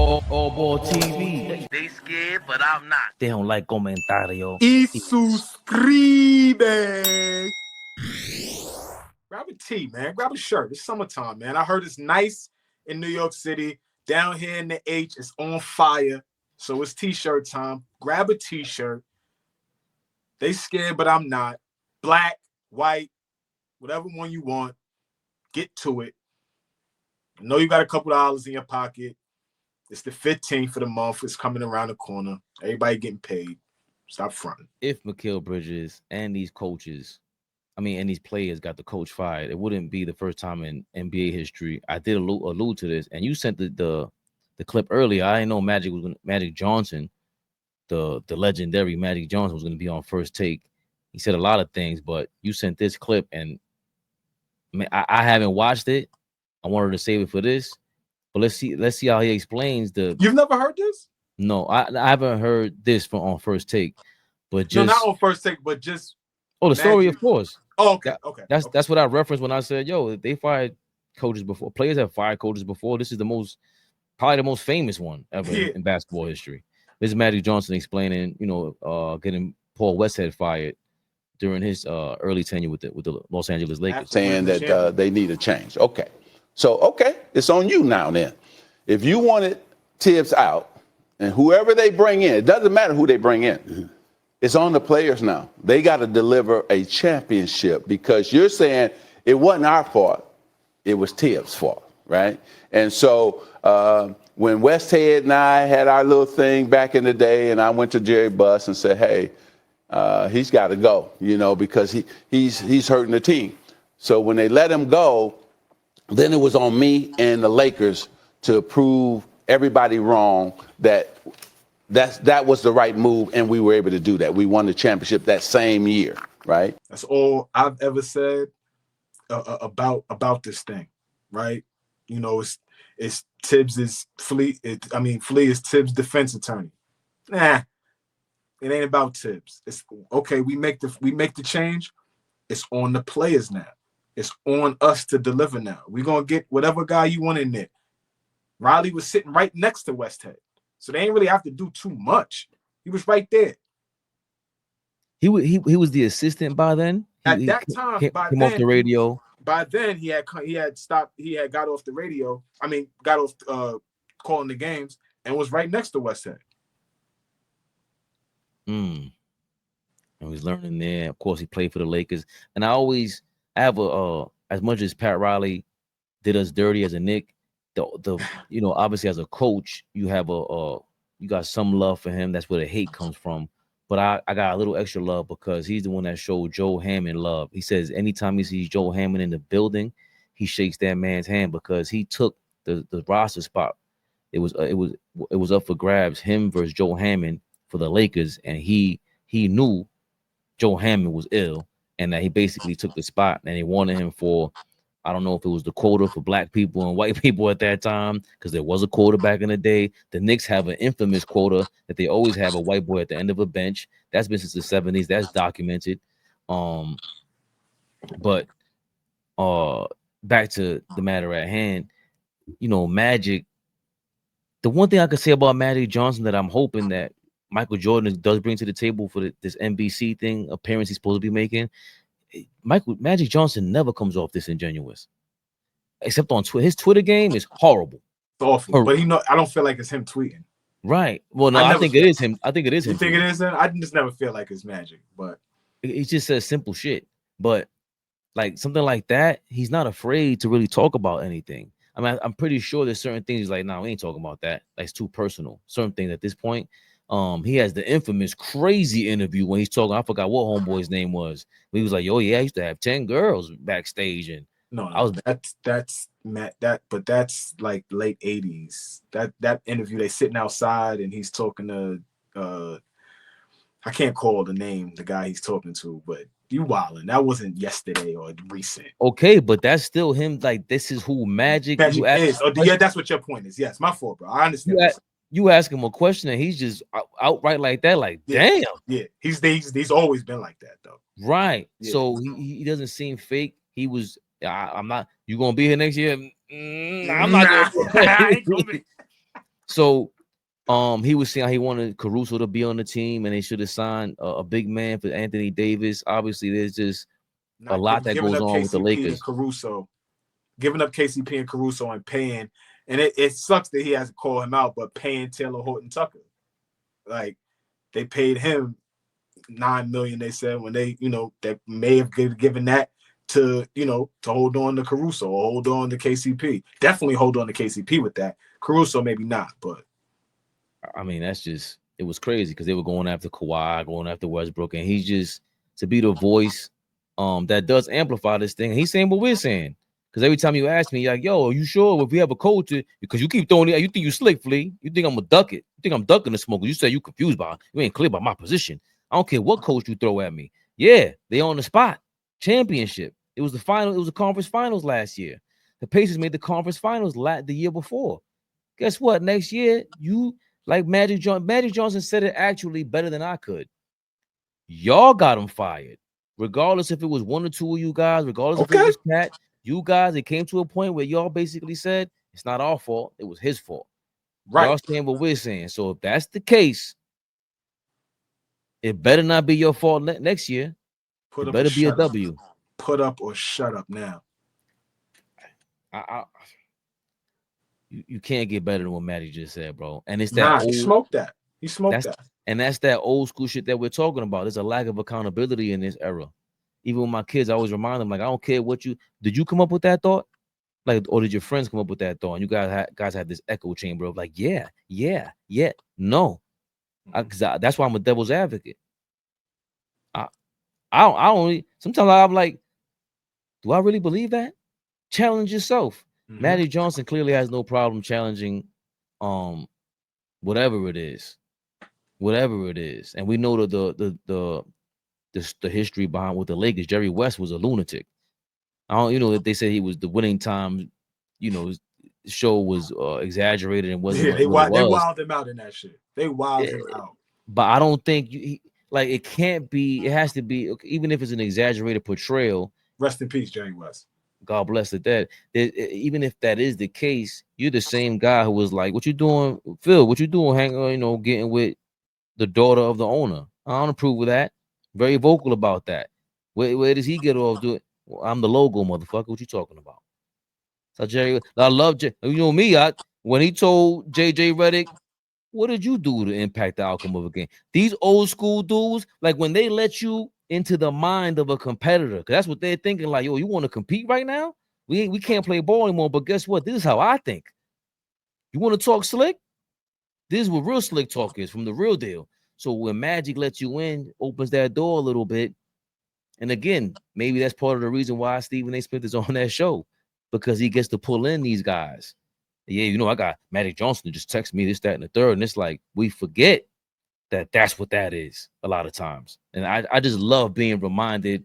AllBall TV. They scared, but I'm not. They don't like comentario. Y suscribe. Grab a tee, man. Grab a shirt. It's summertime, man. I heard it's nice in New York City. Down here in the H, it's on fire. So it's t-shirt time. Grab a t-shirt. They scared, but I'm not. Black, white, whatever one you want. Get to it. I know you got a couple dollars in your pocket. It's the 15th of the month. It's coming around the corner. Everybody getting paid. Stop fronting. If Mikal Bridges and these coaches, and these players got the coach fired, it wouldn't be the first time in NBA history. I did allude to this, and you sent the clip earlier. I didn't know Magic Johnson, the legendary Magic Johnson, was going to be on First Take. He said a lot of things, but you sent this clip, and I haven't watched it. I wanted to save it for this, but let's see how he explains the. You've never heard this? No, I haven't heard this on First Take, but just no, not on First Take, but just the story, of course. Oh, okay, okay. That's what I referenced when I said, yo, they fired coaches before. Players have fired coaches before. This is probably the most famous one ever in basketball history. This is Magic Johnson explaining, getting Paul Westhead fired during his early tenure with the Los Angeles Lakers. Saying that they need a change. Okay. So, it's on you now then. If you wanted Tibbs out, and whoever they bring in, it doesn't matter who they bring in. It's on the players now. They got to deliver a championship because you're saying it wasn't our fault. It was Tibbs' fault, right? And so when Westhead and I had our little thing back in the day, and I went to Jerry Buss and said, hey, he's got to go, because he's hurting the team. So when they let him go, then it was on me and the Lakers to prove everybody wrong that was the right move, and we were able to do that. We won the championship that same year, right? That's all I've ever said about this thing, right? It's Tibbs's Flea. Flea is Tibbs' defense attorney. Nah, it ain't about Tibbs. It's okay. We make the change. It's on the players now. It's on us to deliver now. We're gonna get whatever guy you want in there. Riley was sitting right next to Westhead, so they ain't really have to do too much. He was right there. He was the assistant by then. At that time, came off the radio. By then, he had stopped. He had got off the radio. Got off calling the games and was right next to Westhead. And he's learning there. Of course, he played for the Lakers, and I have as much as Pat Riley did us dirty as a Knick, obviously as a coach, you have you got some love for him. That's where the hate comes from. But I got a little extra love because he's the one that showed Joe Hammond love. He says anytime he sees Joe Hammond in the building, he shakes that man's hand because he took the roster spot. It was up for grabs, him versus Joe Hammond for the Lakers, and he knew Joe Hammond was ill and that he basically took the spot, and they wanted him for, I don't know if it was the quota for black people and white people at that time, because there was a quota back in the day. The Knicks have an infamous quota that they always have a white boy at the end of a bench. That's been since the 70s. That's documented. But back to the matter at hand, Magic. The one thing I could say about Magic Johnson that I'm hoping that Michael Jordan does bring to the table for this NBC thing appearance he's supposed to be making. Magic Johnson never comes off disingenuous, except on Twitter. His Twitter game is horrible. It's awful, but I don't feel like it's him tweeting. Right. Well, no, I think it is him. I think it is him. You think it is him? I just never feel like it's Magic, but he just says simple shit. But like something like that, he's not afraid to really talk about anything. I'm pretty sure there's certain things he's like, nah, we ain't talking about that. Like, it's too personal. Certain things at this point. He has the infamous crazy interview when he's talking. I forgot what homeboy's name was. He was like, "Yo, yeah, I used to have 10 girls backstage," and that's Matt. But that's like late 80s. That interview, they sitting outside and he's talking to I can't call the name the guy he's talking to, but you wildin'. That wasn't yesterday or recent. Okay, but that's still him. Like, this is who Magic is. Yeah, that's what your point is. Yes, my fault, bro. I understand. You ask him a question and he's just outright like that, like, damn. Yeah, he's always been like that, though. Right. Yeah. So he doesn't seem fake. He was, I'm not, you gonna be here next year? I'm not gonna be. So he was saying he wanted Caruso to be on the team, and they should have signed a big man for Anthony Davis. Obviously, there's just a lot that goes on with the Lakers. And Caruso, giving up KCP and Caruso and paying, and it sucks that he has to call him out, but paying Taylor Horton Tucker, like they paid him $9 million. They said when they, that may have given that to to hold on to Caruso or hold on to KCP. Definitely hold on to KCP with that. Caruso maybe not, but I mean it was crazy because they were going after Kawhi, going after Westbrook, and he's just to be the voice that does amplify this thing. And he's saying what we're saying. Because every time you ask me, you're like, yo, are you sure if we have a coach? Because you keep throwing it, you think you slick, Flea. You think I'm gonna duck it. You think I'm ducking the smoke. You say you confused by it. You ain't clear about my position. I don't care what coach you throw at me. Yeah, they on the spot. Championship. It was the final, it was the conference finals last year. The Pacers made the conference finals the year before. Guess what? Next year, you like Magic Johnson said it actually better than I could. Y'all got him fired. Regardless if it was one or two of you guys, regardless if it was Cat. You guys, it came to a point where y'all basically said it's not our fault, it was his fault. Right. Y'all saying what we're saying. So if that's the case, it better not be your fault next year. It better be a W. Put up or shut up now. You can't get better than what Matty just said, bro. And it's that he smoked that. He smoked that. And that's that old school shit that we're talking about. There's a lack of accountability in this era. Even with my kids, I always remind them, like, I don't care what did you come up with that thought? Like, or did your friends come up with that thought? And you guys have this echo chamber of like, yeah. No. That's why I'm a devil's advocate. I only sometimes I'm like, do I really believe that? Challenge yourself. Mm-hmm. Magic Johnson clearly has no problem challenging whatever it is. And we know the history behind with the Lakers. Jerry West was a lunatic. They said he was the winning time, show was exaggerated and wasn't. Yeah, they wilded him out in that shit. They wilded him out. But I don't think it can't be. It has to be, even if it's an exaggerated portrayal. Rest in peace, Jerry West. God bless the dead. Even if that is the case, you're the same guy who was like, "What you doing, Phil? What you doing? Getting with the daughter of the owner? I don't approve of that." Very vocal about that. Where does he get off doing? Well, I'm the logo, motherfucker. What you talking about? So Jerry, I love Jay. Me. When he told JJ Redick, what did you do to impact the outcome of a game? These old school dudes, like when they let you into the mind of a competitor, because that's what they're thinking. Like, yo, you want to compete right now? We can't play ball anymore. But guess what? This is how I think. You want to talk slick? This is what real slick talk is from the real deal. So when Magic lets you in, opens that door a little bit. And again, maybe that's part of the reason why Stephen A. Smith is on that show, because he gets to pull in these guys. Yeah, I got Magic Johnson to just text me this, that, and the third. And it's like, we forget that that's what that is a lot of times. And I just love being reminded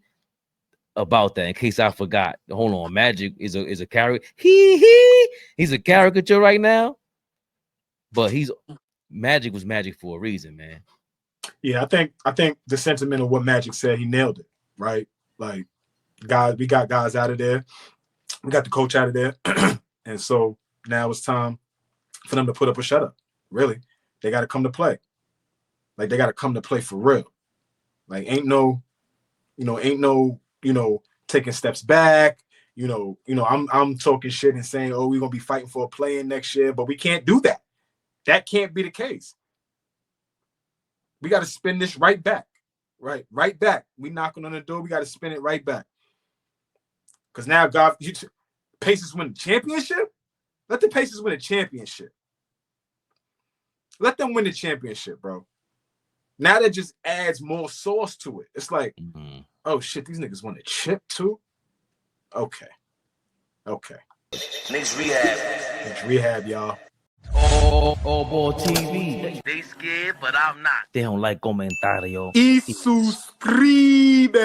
about that in case I forgot. Hold on, Magic is a character. He's a caricature right now. But Magic was Magic for a reason, man. Yeah, I think the sentiment of what Magic said, he nailed it, right? Like, guys, we got guys out of there. We got the coach out of there. And so now it's time for them to put up or shut up. Really. They got to come to play. Like, they got to come to play for real. Like, ain't no taking steps back. I'm talking shit and saying, oh, we're going to be fighting for a play-in next year, but we can't do that. That can't be the case. We got to spin this right back. Right back. We knocking on the door. We got to spin it right back. Because now, God, Pacers win the championship? Let the Pacers win a championship. Let them win the championship, bro. Now that just adds more sauce to it. It's like, oh, shit, these niggas want a chip, too? Okay. Knicks Rehab. Knicks Rehab, y'all. AllBall TV. They scared, but I'm not. They don't like comentario. Y suscribe.